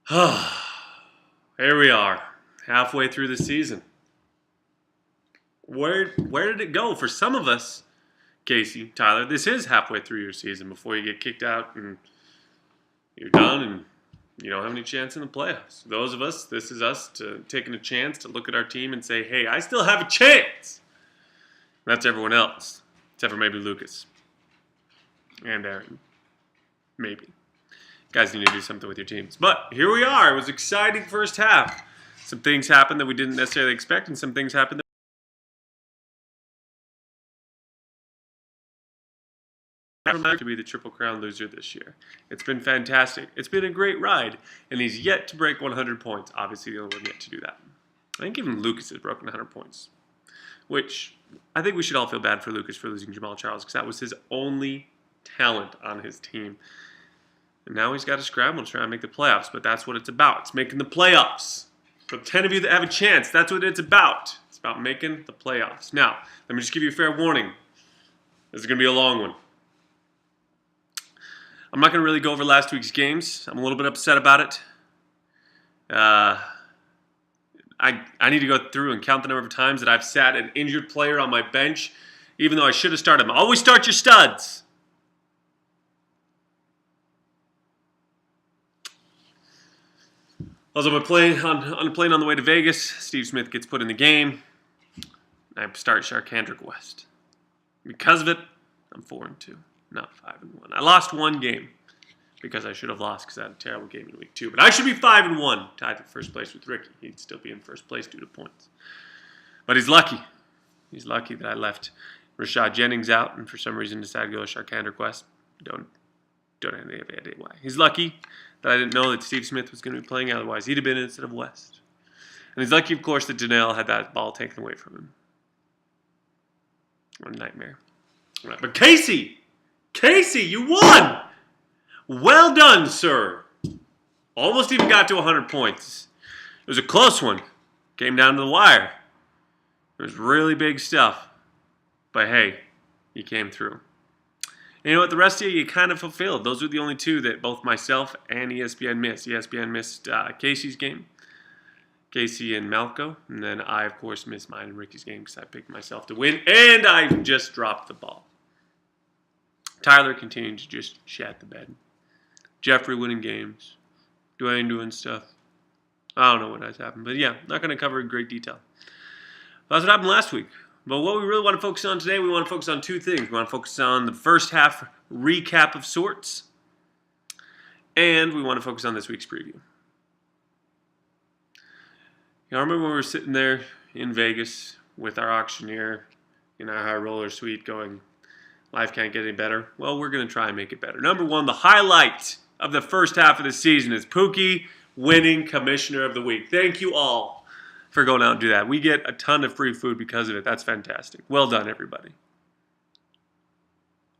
Here we are, halfway through the season. Where did it go? For some of us, Casey, Tyler, this is halfway through your season before you get kicked out and you're done and you don't have any chance in the playoffs. Those of us, this is us taking a chance to look at our team and say, hey, I still have a chance. That's everyone else, except for maybe Lucas and Aaron. Maybe. You guys need to do something with your teams. But here we are. It was an exciting first half. Some things happened that we didn't necessarily expect, and some things happened to be the Triple Crown loser this year. It's been fantastic. It's been a great ride, and he's yet to break 100 points. Obviously, the only one yet to do that. I think even Lucas has broken 100 points, which I think we should all feel bad for Lucas for losing Jamal Charles because that was his only talent on his team. And now he's got to scramble to try and make the playoffs, but that's what it's about. It's making the playoffs. For the 10 of you that have a chance, that's what it's about. It's about making the playoffs. Now, let me just give you a fair warning. This is going to be a long one. I'm not going to really go over last week's games. I'm a little bit upset about it. I need to go through and count the number of times that I've sat an injured player on my bench, even though I should have started him. Always start your studs. I was on a plane on the way to Vegas. Steve Smith gets put in the game. I start Sharkhandrick West. Because of it, I'm 4-2. Not 5-1. I lost one game because I should have lost because I had a terrible game in week 2. But I should be 5-1, tied for first place with Ricky. He'd still be in first place due to points. But he's lucky. He's lucky that I left Rashad Jennings out and for some reason decided to go to Sharkhandrick West. Don't have any idea why. He's lucky that I didn't know that Steve Smith was going to be playing. Otherwise, he'd have been in instead of West. And he's lucky, of course, that Janelle had that ball taken away from him. What a nightmare. Right, but Casey, you won! Well done, sir. Almost even got to 100 points. It was a close one. Came down to the wire. It was really big stuff. But hey, you came through. And you know what? The rest of you kind of fulfilled. Those were the only two that both myself and ESPN missed. ESPN missed Casey's game. Casey and Malco. And then I, of course, missed mine and Ricky's game because I picked myself to win. And I just dropped the ball. Tyler continued to just shat the bed. Jeffrey winning games. Dwayne doing stuff. I don't know what has happened. But yeah, not going to cover in great detail. That's what happened last week. But what we really want to focus on today, we want to focus on two things. We want to focus on the first half recap of sorts. And we want to focus on this week's preview. I remember when we were sitting there in Vegas with our auctioneer in our high roller suite going, life can't get any better. Well, we're going to try and make it better. Number one, the highlight of the first half of the season is Pookie winning Commissioner of the Week. Thank you all for going out and do that. We get a ton of free food because of it. That's fantastic. Well done, everybody.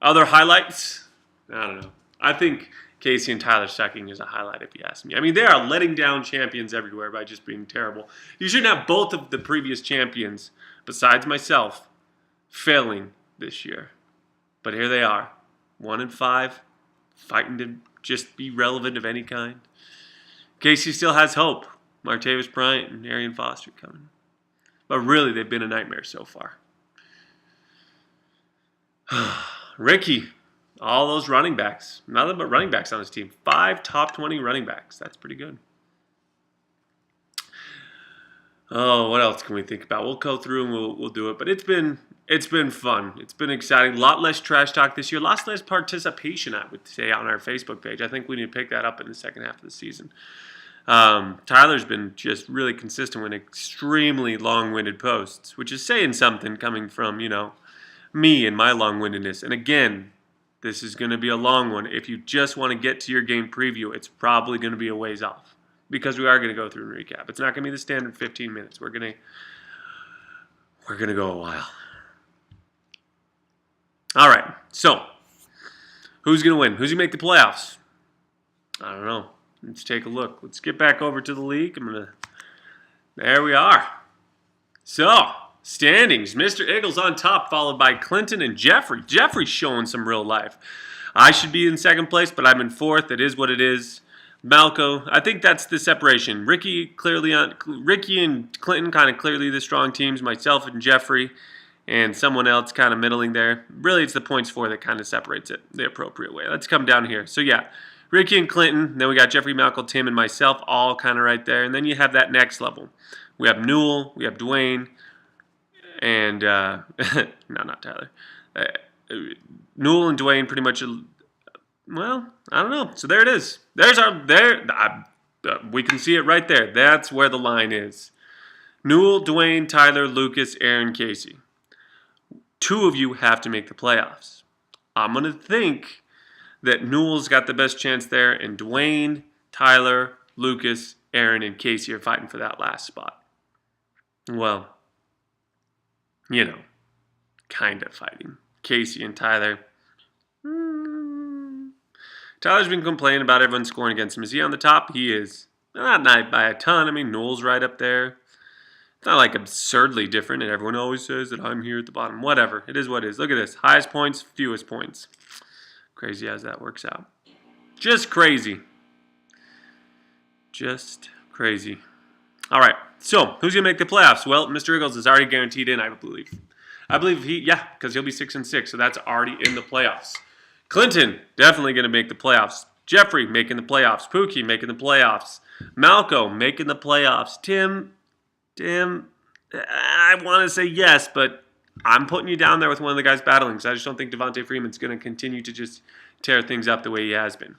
Other highlights? I don't know. I think Casey and Tyler sucking is a highlight if you ask me. I mean, they are letting down champions everywhere by just being terrible. You shouldn't have both of the previous champions, besides myself, failing this year. But here they are, 1-5, fighting to just be relevant of any kind. Casey still has hope. Martavis Bryant and Arian Foster coming. But really, they've been a nightmare so far. Ricky, all those running backs. Nothing but running backs on his team. 5 top 20 running backs. That's pretty good. Oh, what else can we think about? We'll go through and we'll do it. But it's been fun. It's been exciting. A lot less trash talk this year. Lots less participation, I would say, on our Facebook page. I think we need to pick that up in the second half of the season. Tyler's been just really consistent with extremely long-winded posts, which is saying something coming from, me and my long-windedness. And again, this is going to be a long one. If you just want to get to your game preview, it's probably going to be a ways off because we are going to go through and recap. It's not going to be the standard 15 minutes. We're going to go a while. All right, so who's going to win? Who's going to make the playoffs? I don't know. Let's take a look. Let's get back over to the league. There we are. So, standings. Mr. Eagles on top, followed by Clinton and Jeffrey. Jeffrey's showing some real life. I should be in second place, but I'm in fourth. It is what it is. Malco, I think that's the separation. Ricky and Clinton kind of clearly the strong teams. Myself and Jeffrey and someone else kind of middling there. Really, it's the points for that kind of separates it the appropriate way. Let's come down here. So yeah, Ricky and Clinton. Then we got Jeffrey, Malco, Tim, and myself all kind of right there. And then you have that next level. We have Newell, we have Dwayne, and no, not Tyler. Newell and Dwayne pretty much. Well, I don't know. So there it is. We can see it right there. That's where the line is. Newell, Dwayne, Tyler, Lucas, Aaron, Casey. 2 of you have to make the playoffs. I'm going to think that Newell's got the best chance there, and Dwayne, Tyler, Lucas, Aaron, and Casey are fighting for that last spot. Well, kind of fighting. Casey and Tyler. Tyler's been complaining about everyone scoring against him. Is he on the top? He is. Not by a ton. I mean, Newell's right up there. It's not like absurdly different, and everyone always says that I'm here at the bottom. Whatever. It is what it is. Look at this. Highest points, fewest points. Crazy as that works out. Just crazy. Just crazy. All right. So, who's going to make the playoffs? Well, Mr. Eagles is already guaranteed in, I believe. I believe because he'll be 6-6, so that's already in the playoffs. Clinton, definitely going to make the playoffs. Jeffrey, making the playoffs. Pookie, making the playoffs. Malco, making the playoffs. Tim, I want to say yes, but I'm putting you down there with one of the guys battling because I just don't think Devontae Freeman's going to continue to just tear things up the way he has been.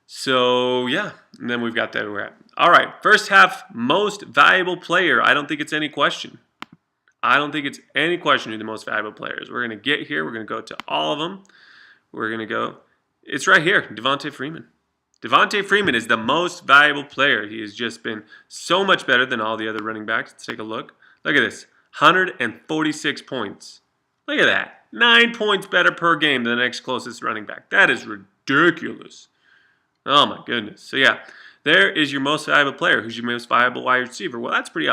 So, yeah, and then we've got that we're at. All right, first half most valuable player. I don't think it's any question. who the most valuable player is. We're going to get here. We're going to go to all of them. We're going to go. It's right here, Devontae Freeman. Devontae Freeman is the most valuable player. He has just been so much better than all the other running backs. Let's take a look. Look at this, 146 points. Look at that, 9 points better per game than the next closest running back. That is ridiculous. Oh, my goodness. So, yeah, there is your most valuable player. Who's your most valuable wide receiver? Well, that's pretty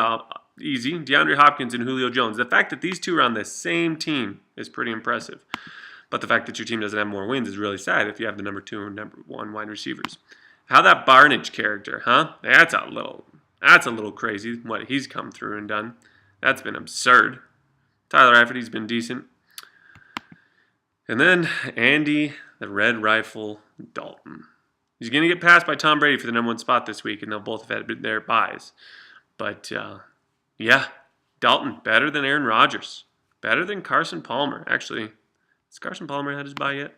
easy. DeAndre Hopkins and Julio Jones. The fact that these two are on the same team is pretty impressive. But the fact that your team doesn't have more wins is really sad if you have the number 2 and number 1 wide receivers. How that Barnidge character, huh? That's a little crazy what he's come through and done. That's been absurd. Tyler Eifert, been decent. And then Andy, the Red Rifle Dalton. He's going to get passed by Tom Brady for the number 1 spot this week, and they'll both have had their buys. But, yeah, Dalton, better than Aaron Rodgers. Better than Carson Palmer. Actually, has Carson Palmer had his bye yet?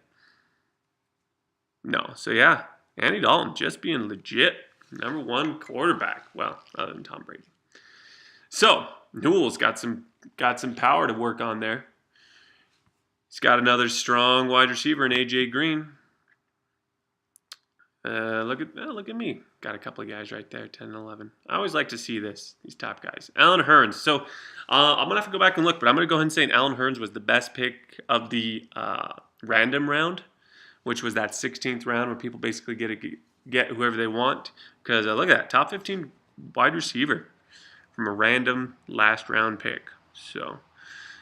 No. So, yeah, Andy Dalton just being legit number 1 quarterback. Well, other than Tom Brady. So, Newell's got some power to work on there. He's got another strong wide receiver in A.J. Green. Look at me. Got a couple of guys right there, 10 and 11. I always like to see these top guys. Allen Hurns. So I'm going to have to go back and look, but I'm going to go ahead and say Allen Hurns was the best pick of the random round, which was that 16th round where people basically get whoever they want. Because look at that, top 15 wide receiver from a random last round pick. So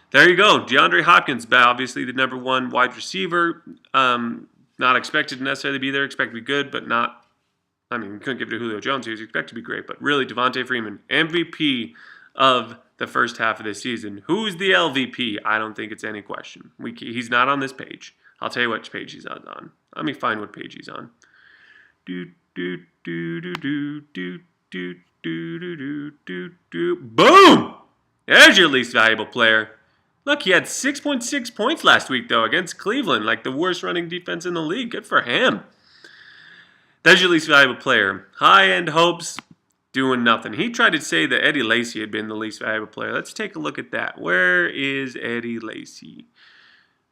there you go. DeAndre Hopkins, obviously the number 1 wide receiver. Not expected to necessarily be there, expected to be good, but not, we couldn't give it to Julio Jones. He was expected to be great, but really Devontae Freeman, MVP of the first half of this season. Who's the LVP? I don't think it's any question. He's not on this page. I'll tell you which page he's on. Let me find what page he's on. Boom! There's your least valuable player. Look, he had 6.6 points last week, though, against Cleveland, like the worst running defense in the league. Good for him. That's your least valuable player. High-end hopes, doing nothing. He tried to say that Eddie Lacy had been the least valuable player. Let's take a look at that. Where is Eddie Lacy?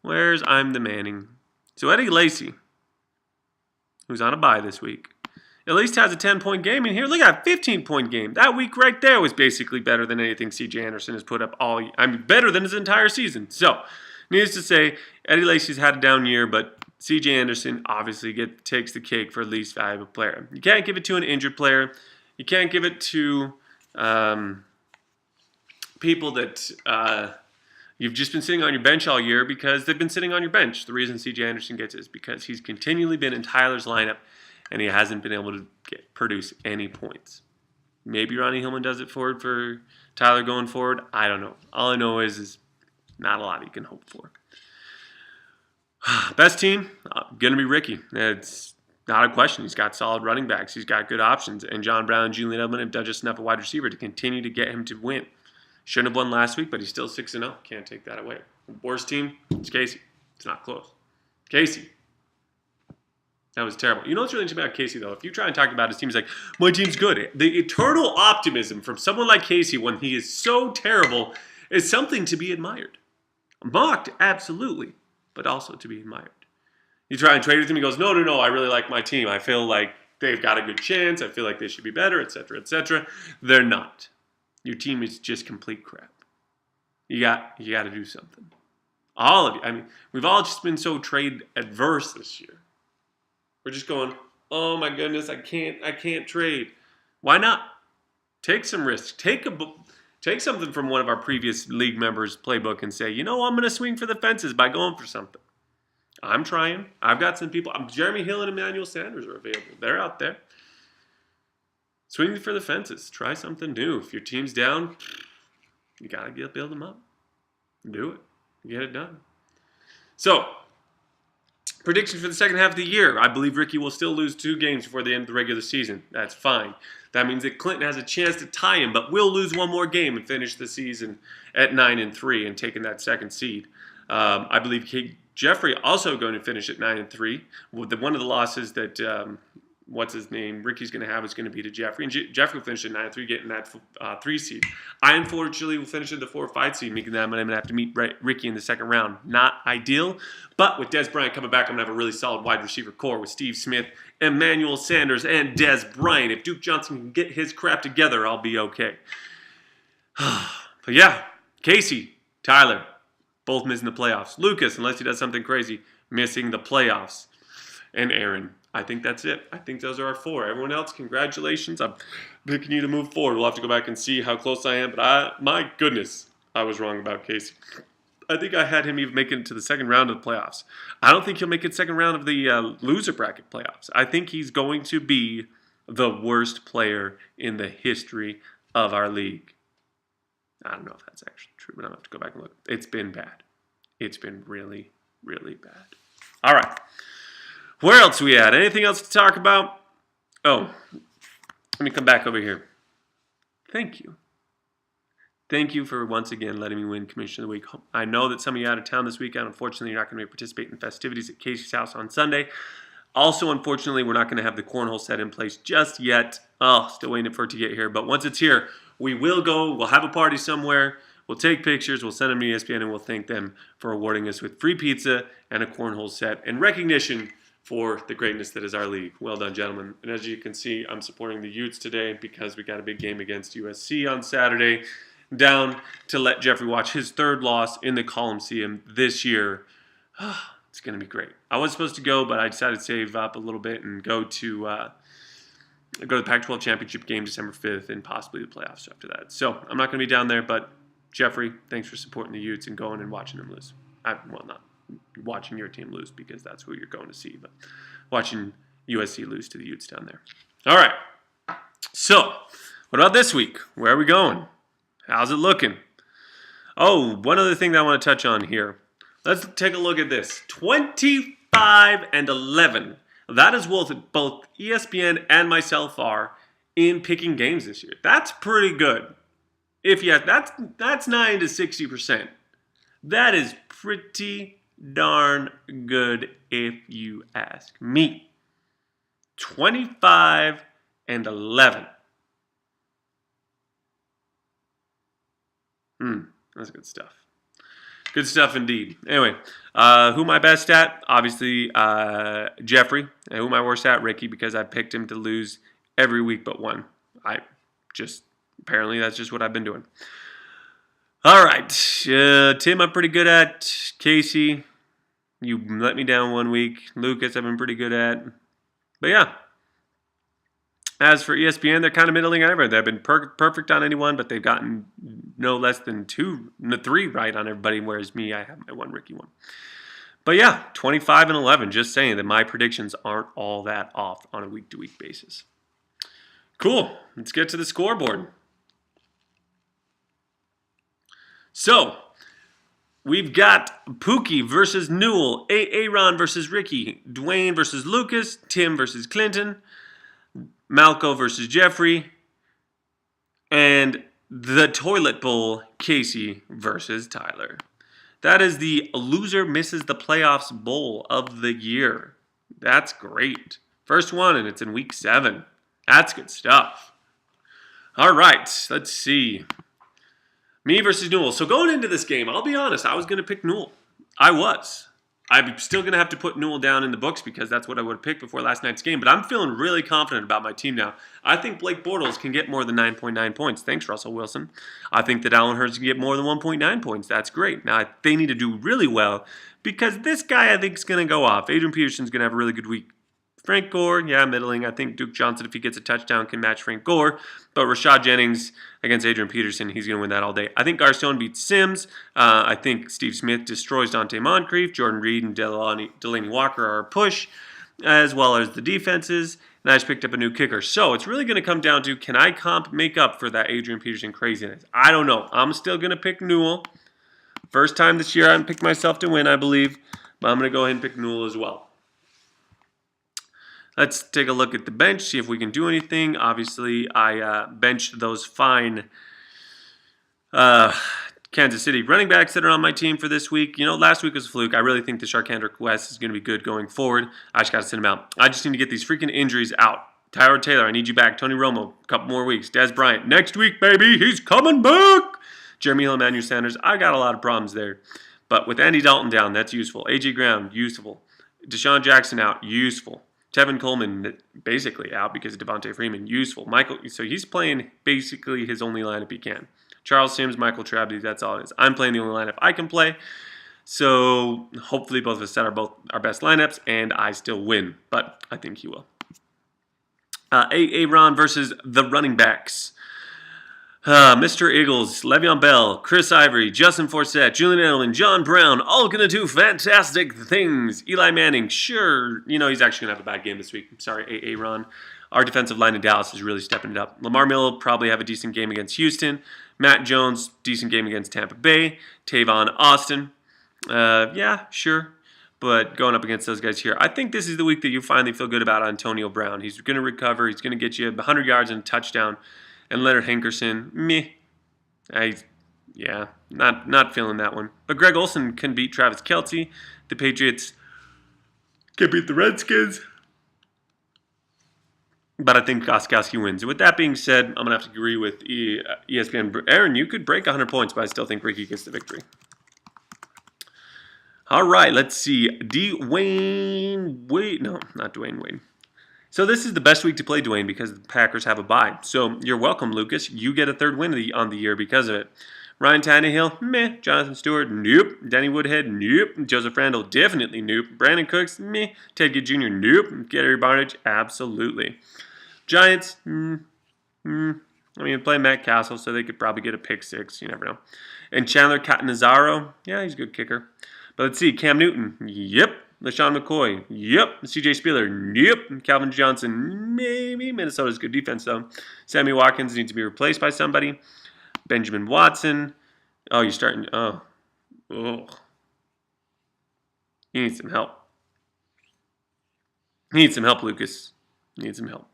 Where's I'm the Manning? So Eddie Lacy, who's on a bye this week, at least has a 10-point game in here. Look at that 15-point game. That week right there was basically better than anything C.J. Anderson has put up better than his entire season. So, needless to say, Eddie Lacy's had a down year, but C.J. Anderson obviously takes the cake for least valuable player. You can't give it to an injured player. You can't give it to people that You've just been sitting on your bench all year because they've been sitting on your bench. The reason C.J. Anderson gets it is because he's continually been in Tyler's lineup and he hasn't been able to produce any points. Maybe Ronnie Hillman does it for Tyler going forward. I don't know. All I know is not a lot he can hope for. Best team, going to be Ricky. It's not a question. He's got solid running backs. He's got good options. And John Brown and Julian Edelman have done just enough at wide receiver to continue to get him to win. Shouldn't have won last week, but he's still 6-0. Can't take that away. Worst team, it's Casey. It's not close. Casey. That was terrible. You know what's really interesting about Casey, though? If you try and talk about his team, he's like, my team's good. The eternal optimism from someone like Casey when he is so terrible is something to be admired. Mocked, absolutely, but also to be admired. You try and trade with him, he goes, no, I really like my team. I feel like they've got a good chance. I feel like they should be better, etc., etc. They're not. Your team is just complete crap. You got to do something. All of you. I mean, we've all just been so trade adverse this year. We're just going, oh my goodness, I can't trade. Why not? Take some risks. Take something from one of our previous league members' playbook and say, I'm going to swing for the fences by going for something. I'm trying. I've got some people. Jeremy Hill and Emmanuel Sanders are available. They're out there. Swing for the fences. Try something new. If your team's down, you got to build them up. Do it. Get it done. So, predictions for the second half of the year. I believe Ricky will still lose 2 games before the end of the regular season. That's fine. That means that Clinton has a chance to tie him, but will lose one more game and finish the season at 9-3 and taking that second seed. I believe Jeffrey also going to finish at 9-3. One of the losses that Ricky's going to have is going to be to Jeffrey. And Jeffrey will finish at 9-3, getting that 3 seed. I, unfortunately, will finish at the 4 or 5 seed, making that I'm going to have to meet Ricky in the second round. Not ideal, but with Dez Bryant coming back, I'm going to have a really solid wide receiver core with Steve Smith, Emmanuel Sanders, and Dez Bryant. If Duke Johnson can get his crap together, I'll be okay. But yeah, Casey, Tyler, both missing the playoffs. Lucas, unless he does something crazy, missing the playoffs. And Aaron. I think that's it. I think those are our 4. Everyone else, congratulations. I'm picking you to move forward. We'll have to go back and see how close I am. But my goodness, I was wrong about Casey. I think I had him even make it to the second round of the playoffs. I don't think he'll make it second round of the loser bracket playoffs. I think he's going to be the worst player in the history of our league. I don't know if that's actually true, but I'm going to have to go back and look. It's been bad. It's been really, really bad. All right. Where else are we at? Anything else to talk about? Oh, let me come back over here. Thank you. Thank you for once again letting me win Commissioner of the Week. I know that some of you are out of town this weekend. Unfortunately, you're not going to participate in festivities at Casey's house on Sunday. Also, unfortunately, we're not going to have the cornhole set in place just yet. Oh, still waiting for it to get here. But once it's here, we will go. We'll have a party somewhere. We'll take pictures. We'll send them to ESPN, and we'll thank them for awarding us with free pizza and a cornhole set and recognition for the greatness that is our league. Well done, gentlemen. And as you can see, I'm supporting the Utes today because we got a big game against USC on Saturday. Down to let Jeffrey watch his 3rd loss in the Coliseum this year. It's going to be great. I was supposed to go, but I decided to save up a little bit and go to the Pac-12 championship game December 5th and possibly the playoffs after that. So I'm not going to be down there, but Jeffrey, thanks for supporting the Utes and going and watching them lose. Not watching your team lose because that's who you're going to see, but watching USC lose to the Utes down there. All right. So, what about this week? Where are we going? How's it looking? Oh, one other thing that I want to touch on here. Let's take a look at this. 25-11. That is what both ESPN and myself are in picking games this year. That's pretty good. If you have, that's 9 to 60%. That is pretty darn good if you ask me. 25-11. That's good stuff. Good stuff indeed. Anyway, who am I best at? Obviously, Jeffrey. And who am I worst at? Ricky, because I picked him to lose every week but one. Apparently that's just what I've been doing. All right. Tim, I'm pretty good at. Casey, you let me down one week. Lucas, I've been pretty good at. But yeah. As for ESPN, they're kind of middling everywhere. They've been perfect on anyone, but they've gotten no less than 3 right on everybody, whereas me, I have my one Ricky one. But yeah, 25-11, just saying that my predictions aren't all that off on a week-to-week basis. Cool. Let's get to the scoreboard. So, we've got Pookie versus Newell, Aaron versus Ricky, Dwayne versus Lucas, Tim versus Clinton, Malco versus Jeffrey, and the Toilet Bowl, Casey versus Tyler. That is the loser misses the playoffs bowl of the year. That's great. First one, and it's in week 7. That's good stuff. All right, let's see. Me versus Newell. So going into this game, I'll be honest, I was going to pick Newell. I was. I'm still going to have to put Newell down in the books because that's what I would have picked before last night's game. But I'm feeling really confident about my team now. I think Blake Bortles can get more than 9.9 points. Thanks, Russell Wilson. I think that Allen Hurts can get more than 1.9 points. That's great. Now, they need to do really well because this guy, I think, is going to go off. Adrian Peterson's going to have a really good week. Frank Gore, yeah, middling. I think Duke Johnson, if he gets a touchdown, can match Frank Gore. But Rashad Jennings against Adrian Peterson, he's going to win that all day. I think Garcon beats Sims. I think Steve Smith destroys Dante Moncrief. Jordan Reed and Delaney Walker are a push, as well as the defenses. And I just picked up a new kicker. So it's really going to come down to, can I make up for that Adrian Peterson craziness? I don't know. I'm still going to pick Newell. First time this year I haven't picked myself to win, I believe. But I'm going to go ahead and pick Newell as well. Let's take a look at the bench, see if we can do anything. Obviously, I benched those fine Kansas City running backs that are on my team for this week. You know, last week was a fluke. I really think the Sharkhandrick West is going to be good going forward. I just got to send him out. I just need to get these freaking injuries out. Tyrod Taylor, I need you back. Tony Romo, a couple more weeks. Dez Bryant, next week, baby. He's coming back. Jeremy Hill, Emmanuel Sanders. I got a lot of problems there. But with Andy Dalton down, that's useful. A.J. Brown, useful. Deshaun Jackson out, useful. Tevin Coleman basically out because of Devontae Freeman, useful. Michael, so he's playing basically his only lineup he can. Charles Sims, Michael Trabty, that's all it is. I'm playing the only lineup I can play. So hopefully both of us set our best lineups, and I still win. But I think he will. Aaron versus the running backs. Mr. Eagles, Le'Veon Bell, Chris Ivory, Justin Forsett, Julian Edelman, John Brown, all going to do fantastic things. Eli Manning, sure, you know, he's actually going to have a bad game this week. I'm sorry, Aaron. Our defensive line in Dallas is really stepping it up. Lamar Miller will probably have a decent game against Houston. Matt Jones, decent game against Tampa Bay. Tavon Austin, yeah, sure. But going up against those guys here, I think this is the week that you finally feel good about Antonio Brown. He's going to recover. He's going to get you 100 yards and a touchdown. And Leonard Hankerson, meh. Not feeling that one. But Greg Olsen can beat Travis Kelce. The Patriots can beat the Redskins. But I think Gostkowski wins. With that being said, I'm going to have to agree with ESPN. Aaron, you could break 100 points, but I still think Ricky gets the victory. All right, let's see. Dwayne Wade. No, not Dwayne Wade. So this is the best week to play Dwayne because the Packers have a bye. So you're welcome, Lucas. You get a third win on the year because of it. Ryan Tannehill, meh. Jonathan Stewart, nope. Danny Woodhead, nope. Joseph Randall, definitely nope. Brandon Cooks, meh. Ted Ginn Jr., nope. Gary Barnidge, absolutely. Giants, I mean, play Matt Castle, so they could probably get a pick 6. You never know. And Chandler Catanzaro, yeah, he's a good kicker. But let's see. Cam Newton, yep. LaShawn McCoy, yep. CJ Spiller, yep. Calvin Johnson, maybe. Minnesota's good defense, though. Sammy Watkins needs to be replaced by somebody. Benjamin Watson. Oh, you're starting. Oh. You need some help. You need some help, Lucas. You need some help.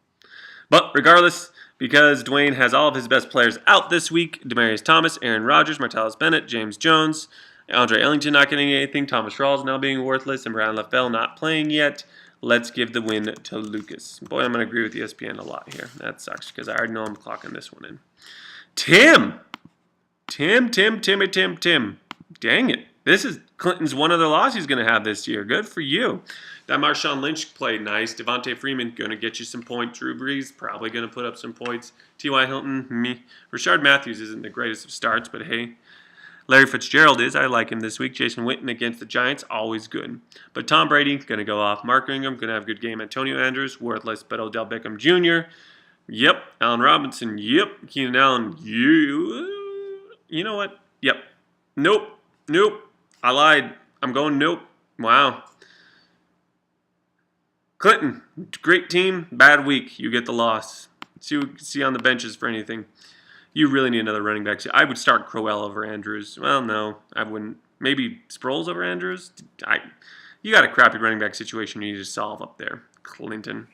But regardless, because Dwayne has all of his best players out this week, Demaryius Thomas, Aaron Rodgers, Martellus Bennett, James Jones, Andre Ellington not getting anything, Thomas Rawls now being worthless, and Brian LaFell not playing yet. Let's give the win to Lucas. Boy, I'm going to agree with ESPN a lot here. That sucks because I already know I'm clocking this one in. Tim. Dang it. This is Clinton's one other loss he's going to have this year. Good for you. That Marshawn Lynch played nice. Devontae Freeman going to get you some points. Drew Brees probably going to put up some points. T.Y. Hilton, me. Rashard Matthews isn't the greatest of starts, but hey. Larry Fitzgerald is. I like him this week. Jason Witten against the Giants, always good. But Tom Brady, going to go off. Mark Ingram, going to have a good game. Antonio Andrews, worthless, but Odell Beckham Jr., Yep. Allen Robinson. Yep. Keenan Allen. You know what? Yep. Nope. Nope. I lied. I'm going nope. Wow. Clinton. Great team. Bad week. You get the loss. See on the benches for anything. You really need another running back. I would start Crowell over Andrews. Well, no, I wouldn't. Maybe Sproles over Andrews. You got a crappy running back situation you need to solve up there, Clinton.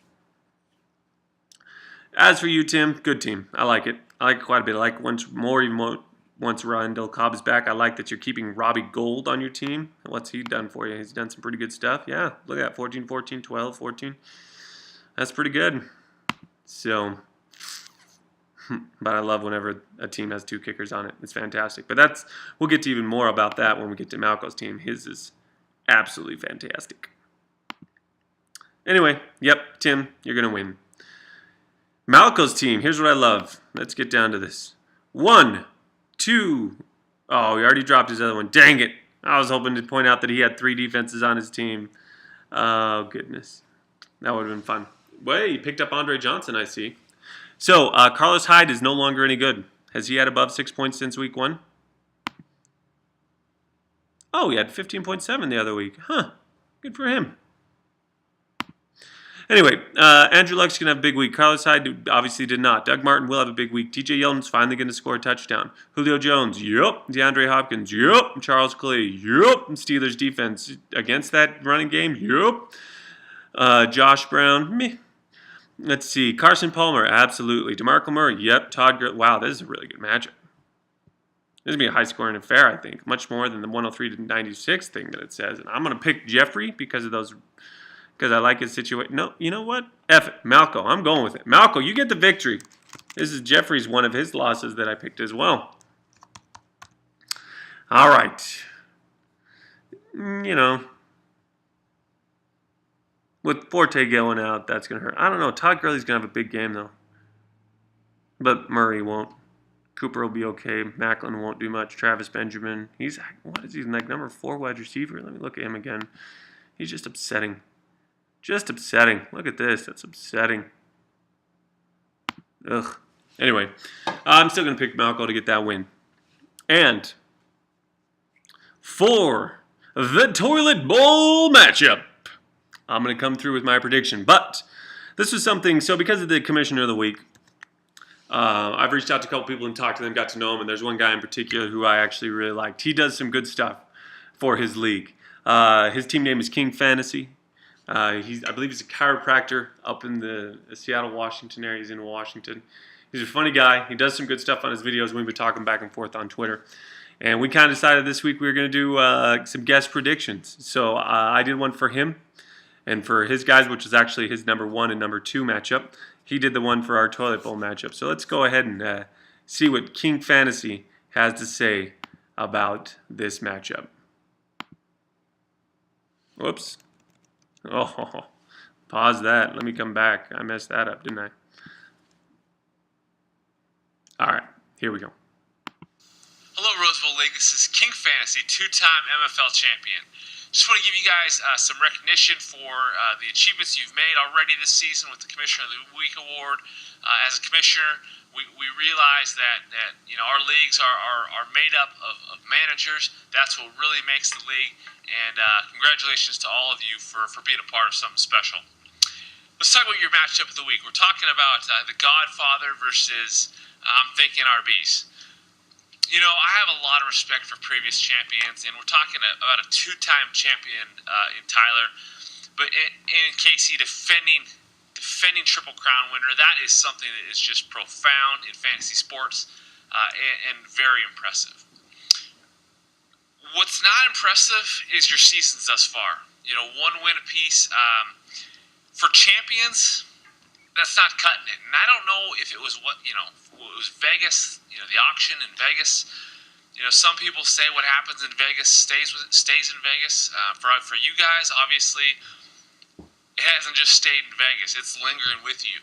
As for you, Tim, good team. I like it. I like it quite a bit. I like once Randall Cobb is back. I like that you're keeping Robbie Gould on your team. What's he done for you? He's done some pretty good stuff. Yeah, look at that. 14, 14, 12, 14. That's pretty good. So, but I love whenever a team has two kickers on it. It's fantastic. But we'll get to even more about that when we get to Malco's team. His is absolutely fantastic. Anyway, yep, Tim, you're going to win. Malco's team, here's what I love. Let's get down to this. 1, 2. Oh, he already dropped his other one. Dang it. I was hoping to point out that he had 3 defenses on his team. Oh, goodness. That would have been fun. Well, he picked up Andre Johnson, I see. So, Carlos Hyde is no longer any good. Has he had above 6 points since week 1? Oh, he had 15.7 the other week. Huh. Good for him. Anyway, Andrew Luck's going to have a big week. Carlos Hyde obviously did not. Doug Martin will have a big week. TJ Yeldon's finally going to score a touchdown. Julio Jones, yep. DeAndre Hopkins, yep. Charles Clay, yep. Steelers defense against that running game, yep. Josh Brown, meh. Let's see. Carson Palmer, absolutely. DeMarco Murray, yep. Todd Gurley, wow, this is a really good matchup. This is going to be a high-scoring affair, I think. Much more than the 103 to 96 thing that it says. And I'm going to pick Jeffrey because I like his situation. No, you know what? F it. Malco. I'm going with it. Malco, you get the victory. This is Jeffrey's one of his losses that I picked as well. All right. You know, with Forte going out, that's going to hurt. I don't know. Todd Gurley's going to have a big game, though. But Murray won't. Cooper will be okay. Macklin won't do much. Travis Benjamin. What is he, like number 4 wide receiver? Let me look at him again. He's just upsetting. Just upsetting. Look at this. That's upsetting. Ugh. Anyway, I'm still going to pick Malco to get that win. And for the Toilet Bowl matchup, I'm going to come through with my prediction. But this was something, so because of the Commissioner of the Week, I've reached out to a couple people and talked to them, got to know him, and there's one guy in particular who I actually really liked. He does some good stuff for his league. His team name is King Fantasy. I believe he's a chiropractor up in the Seattle, Washington area. He's in Washington. He's a funny guy. He does some good stuff on his videos. We've been talking back and forth on Twitter. And we kind of decided this week we were going to do some guest predictions. So I did one for him and for his guys, which is actually his number 1 and number 2 matchup. He did the one for our Toilet Bowl matchup. So let's go ahead and see what King Fantasy has to say about this matchup. Whoops. Oh, pause that. Let me come back. I messed that up, didn't I? All right, here we go. Hello, Roseville League. This is King Fantasy, 2-time MFL champion. Just want to give you guys some recognition for the achievements you've made already this season with the Commissioner of the Week Award. As a commissioner, we realize that you know our leagues are made up of managers. That's what really makes the league. And congratulations to all of you for being a part of something special. Let's talk about your matchup of the week. We're talking about the Godfather versus I'm thinking RBs. You know, I have a lot of respect for previous champions, and we're talking about a 2-time champion in Tyler, but in Casey defending Triple Crown winner. That is something that is just profound in fantasy sports and very impressive. What's not impressive is your seasons thus far. You know, 1 win apiece. For champions, that's not cutting it. And I don't know if it was it was Vegas, the auction in Vegas. You know, some people say what happens in Vegas stays in Vegas. For you guys, obviously, it hasn't just stayed in Vegas. It's lingering with you.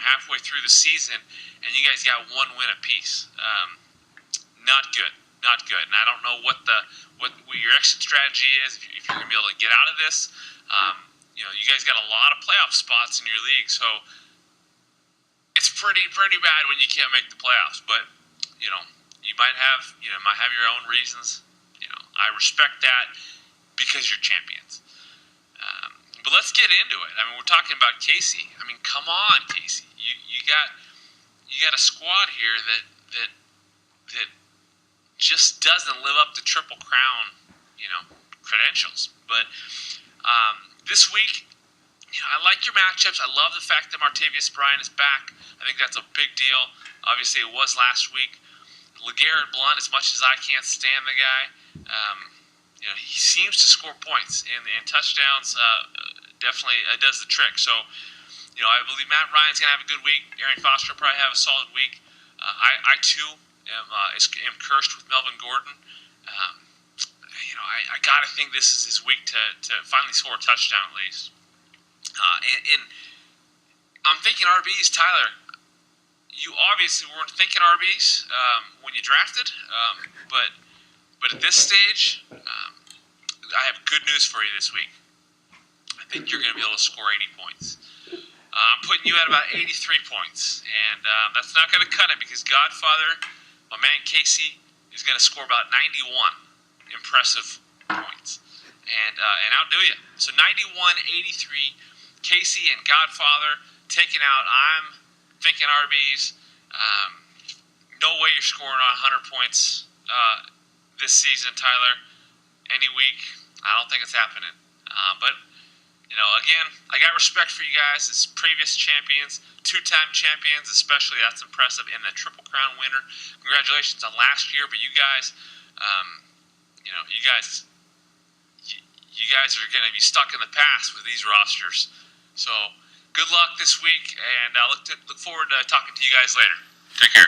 Halfway through the season, and you guys got 1 win apiece. Not good. Not good. And I don't know what your exit strategy is, if you're going to be able to get out of this. You guys got a lot of playoff spots in your league, so it's pretty bad when you can't make the playoffs. But you might have your own reasons. I respect that because you're champions. But let's get into it. I mean, we're talking about Casey. I mean, come on, Casey. You got a squad here that just doesn't live up to Triple Crown, credentials. But this week, I like your matchups. I love the fact that Martavius Bryant is back. I think that's a big deal. Obviously, it was last week. LeGarrette Blount, as much as I can't stand the guy, he seems to score points and touchdowns. Definitely does the trick. So, I believe Matt Ryan's gonna have a good week. Arian Foster will probably have a solid week. I too am cursed with Melvin Gordon. I gotta think this is his week to finally score a touchdown at least. And I'm thinking RBs, Tyler. You obviously weren't thinking RBs when you drafted, but at this stage, I have good news for you this week. I think you're going to be able to score 80 points. I'm putting you at about 83 points, and that's not going to cut it because Godfather, my man Casey, is going to score about 91 impressive points and outdo you. So 91-83, Casey and Godfather taking out. I'm thinking RBs. No way you're scoring on 100 points this season, Tyler. Any week, I don't think it's happening. But again, I got respect for you guys as previous champions, two-time champions, especially. That's impressive. And the Triple Crown winner. Congratulations on last year. But you guys, you guys are going to be stuck in the past with these rosters. So good luck this week, and I look forward to talking to you guys later. Take care.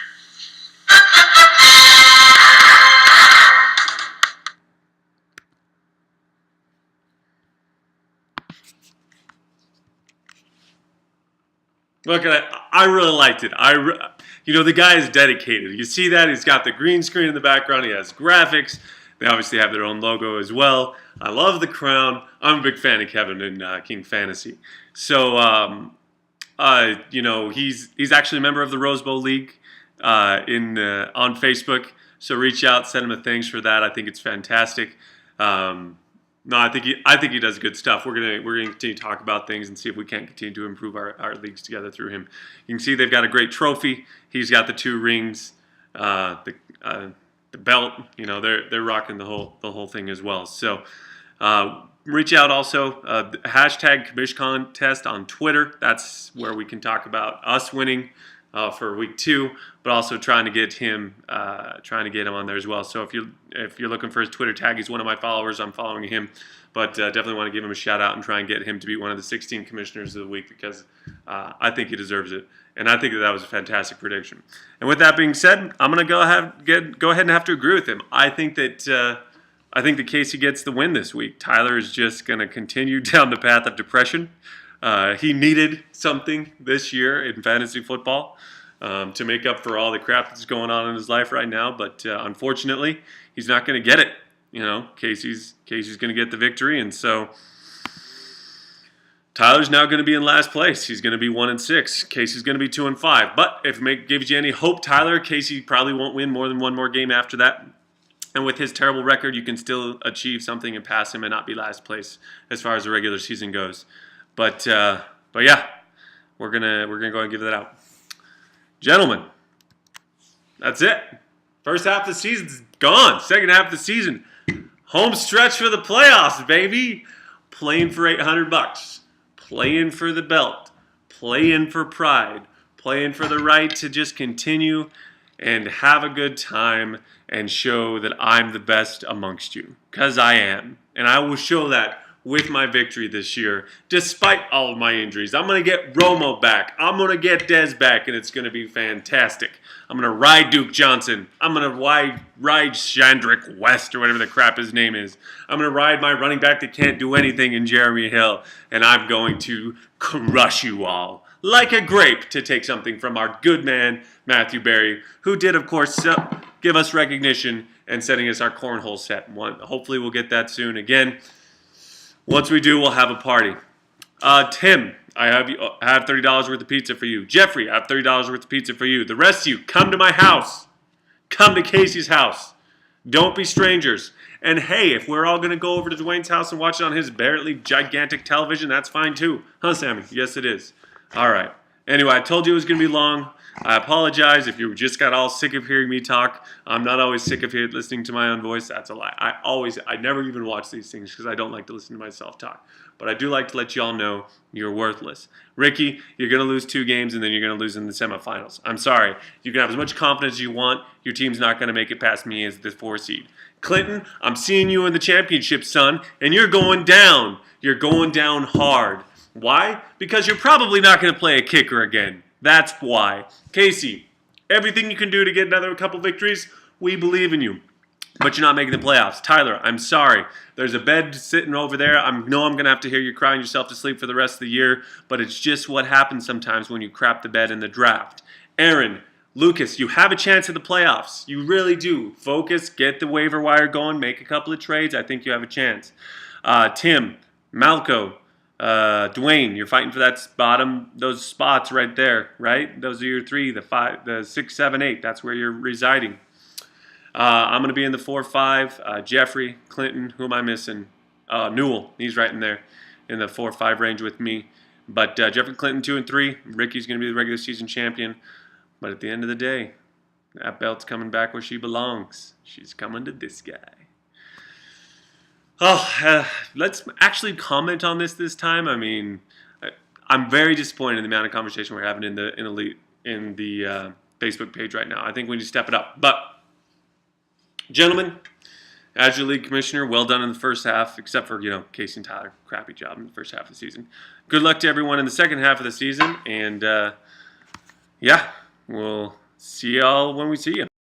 Look, I really liked it. The guy is dedicated. You see that? He's got the green screen in the background. He has graphics. They obviously have their own logo as well. I love the crown. I'm a big fan of Kevin in King Fantasy. So, he's actually a member of the Rose Bowl League on Facebook. So reach out, send him a thanks for that. I think it's fantastic. I think he does good stuff. We're gonna continue to talk about things and see if we can't continue to improve our leagues together through him. You can see they've got a great trophy. He's got the 2 rings, the belt. They're rocking the whole thing as well. So reach out also. Hashtag Commish Contest on Twitter. That's where we can talk about us winning for week 2, but also trying to get him on there as well. So if you're looking for his Twitter tag, he's one of my followers. I'm following him, but definitely want to give him a shout out and try and get him to be one of the 16 commissioners of the week because I think he deserves it, and I think that was a fantastic prediction. And with that being said, I'm gonna go ahead and have to agree with him. I think that Casey gets the win this week. Tyler is just gonna continue down the path of depression. He needed something this year in fantasy football to make up for all the crap that's going on in his life right now. But unfortunately, he's not going to get it. Casey's going to get the victory, and so Tyler's now going to be in last place. He's going to be 1-6. Casey's going to be 2-5. But if it gives you any hope, Tyler, Casey probably won't win more than one more game after that. And with his terrible record, you can still achieve something and pass him and not be last place as far as the regular season goes. But yeah, we're gonna go and give that out, gentlemen. That's it. First half of the season's gone. Second half of the season, home stretch for the playoffs, baby. Playing for $800, playing for the belt, playing for pride, playing for the right to just continue and have a good time and show that I'm the best amongst you, because I am, and I will show that with my victory this year, despite all of my injuries. I'm going to get Romo back. I'm going to get Dez back, and it's going to be fantastic. I'm going to ride Duke Johnson. I'm going to ride Chandrick West, or whatever the crap his name is. I'm going to ride my running back that can't do anything in Jeremy Hill, and I'm going to crush you all like a grape, to take something from our good man, Matthew Berry, who did, of course, give us recognition and setting us our cornhole set. Hopefully we'll get that soon again. Once we do, we'll have a party. Tim, I have $30 worth of pizza for you. Jeffrey, I have $30 worth of pizza for you. The rest of you, come to my house. Come to Casey's house. Don't be strangers. And hey, if we're all going to go over to Dwayne's house and watch it on his barely gigantic television, that's fine too. Huh, Sammy? Yes, it is. All right. Anyway, I told you it was going to be long. I apologize if you just got all sick of hearing me talk. I'm not always sick of listening to my own voice. That's a lie. I never even watch these things because I don't like to listen to myself talk. But I do like to let y'all know you're worthless. Ricky, you're going to lose 2 games and then you're going to lose in the semifinals. I'm sorry. You can have as much confidence as you want. Your team's not going to make it past me as the 4 seed. Clinton, I'm seeing you in the championship, son, and you're going down. You're going down hard. Why? Because you're probably not going to play a kicker again. That's why. Casey, everything you can do to get another couple victories, we believe in you. But you're not making the playoffs. Tyler, I'm sorry. There's a bed sitting over there. I know I'm going to have to hear you crying yourself to sleep for the rest of the year, but it's just what happens sometimes when you crap the bed in the draft. Aaron, Lucas, you have a chance at the playoffs. You really do. Focus, get the waiver wire going, make a couple of trades. I think you have a chance. Tim, Malco, Dwayne, you're fighting for those spots right there, right? Those are your 3, the 5, the 6, 7, 8. That's where you're residing. I'm going to be in the 4, 5. Jeffrey, Clinton, who am I missing? Newell, he's right in there in the 4, 5 range with me. But Jeffrey, Clinton, 2 and 3. Ricky's going to be the regular season champion. But at the end of the day, that belt's coming back where she belongs. She's coming to this guy. Let's actually comment on this time. I mean, I'm very disappointed in the amount of conversation we're having in the Facebook page right now. I think we need to step it up. But, gentlemen, as your league commissioner, well done in the first half, except for, Casey and Tyler. Crappy job in the first half of the season. Good luck to everyone in the second half of the season. And, yeah, we'll see y'all when we see you.